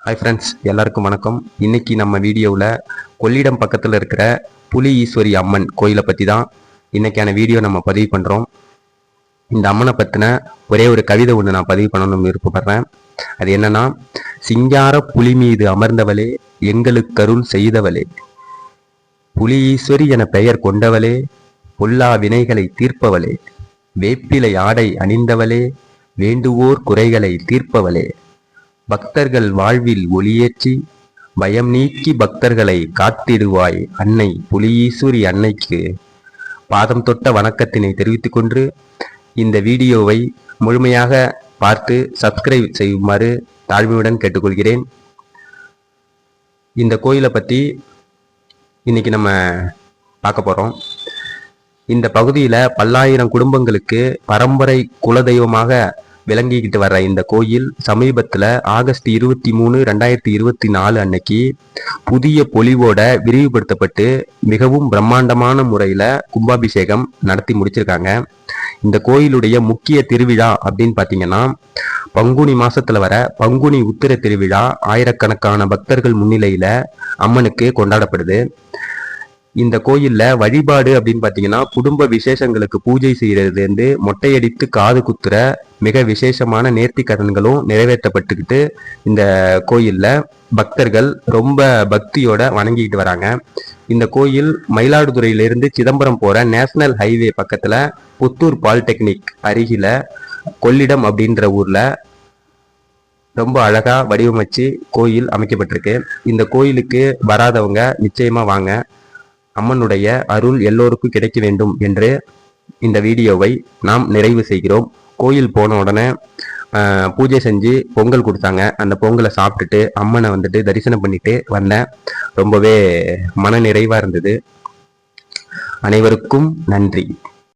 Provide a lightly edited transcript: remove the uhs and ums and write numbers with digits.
Hi friends, எல்லாருக்கும் வணக்கம். இன்னைக்கு நம்ம வீடியோவில் கொள்ளிடம் பக்கத்தில் இருக்கிற புலி ஈஸ்வரி அம்மன் கோயிலை பற்றி தான் இன்னைக்கான வீடியோ நம்ம பதிவு பண்ணுறோம். இந்த அம்மனை பற்றின ஒரே ஒரு கவிதை ஒன்று நான் பதிவு பண்ணணும்னு விருப்பப்படுறேன். அது என்னன்னா, சிங்கார புலி மீது அமர்ந்தவளே, எங்களுக்கு அருள் செய்தவளே, புலி ஈஸ்வரி என பெயர் கொண்டவளே, பொல்லா வினைகளை தீர்ப்பவளே, வேப்பிலை ஆடை அணிந்தவளே, வேண்டுவோர் குறைகளை தீர்ப்பவளே, பக்தர்கள் வாழ்வில் ஒளியேற்றி பயம் நீக்கி பக்தர்களை காத்திடுவாய் அன்னை புலியீஸ்வரி அன்னைக்கு பாதம் தொட்ட வணக்கத்தினை தெரிவித்துக் கொண்டு இந்த வீடியோவை முழுமையாக பார்த்து சப்ஸ்கிரைப் செய்யுமாறு தாழ்மையுடன் கேட்டுக்கொள்கிறேன். இந்த கோயிலை பற்றி இன்னைக்கு நம்ம பார்க்க போகிறோம். இந்த பகுதியில் பல்லாயிரம் குடும்பங்களுக்கு பரம்பரை குலதெய்வமாக விளங்கிக்கிட்டு வர்ற இந்த கோயில் சமீபத்தில் ஆகஸ்ட் 23, 2024 அன்னைக்கு புதிய பொலிவோட விரிவுபடுத்தப்பட்டு மிகவும் பிரம்மாண்டமான முறையில் கும்பாபிஷேகம் நடத்தி முடிச்சிருக்காங்க. இந்த கோயிலுடைய முக்கிய திருவிழா அப்படின்னு பார்த்தீங்கன்னா, பங்குனி மாசத்துல வர பங்குனி உத்திர திருவிழா ஆயிரக்கணக்கான பக்தர்கள் முன்னிலையில அம்மனுக்கு கொண்டாடப்படுது. இந்த கோயில்ல வழிபாடு அப்படின்னு பார்த்தீங்கன்னா, குடும்ப விசேஷங்களுக்கு பூஜை செய்யறதுலேருந்து மொட்டையடித்து காது குத்துற மிக விசேஷமான நேர்த்தி கடன்களும் நிறைவேற்றப்பட்டுக்கிட்டு இந்த கோயில்ல பக்தர்கள் ரொம்ப பக்தியோட வணங்கிக்கிட்டு வராங்க. இந்த கோயில் மயிலாடுதுறையிலிருந்து சிதம்பரம் போற நேஷனல் ஹைவே பக்கத்துல புத்தூர் பாலிடெக்னிக் அருகில கொள்ளிடம் அப்படின்ற ஊர்ல ரொம்ப அழகா வடிவமைச்சு கோயில் அமைக்கப்பட்டிருக்கு. இந்த கோயிலுக்கு வராதவங்க நிச்சயமா வாங்க. அம்மனுடைய அருள் எல்லோருக்கும் கிடைக்க வேண்டும் என்று இந்த வீடியோவை நாம் நிறைவு செய்கிறோம். கோயில் போன உடனே பூஜை செஞ்சு பொங்கல் கொடுத்தாங்க. அந்த பொங்கலை சாப்பிட்டுட்டு அம்மனை வந்துட்டு தரிசனம் பண்ணிட்டு வந்தேன். ரொம்பவே மன நிறைவா இருந்தது. அனைவருக்கும் நன்றி.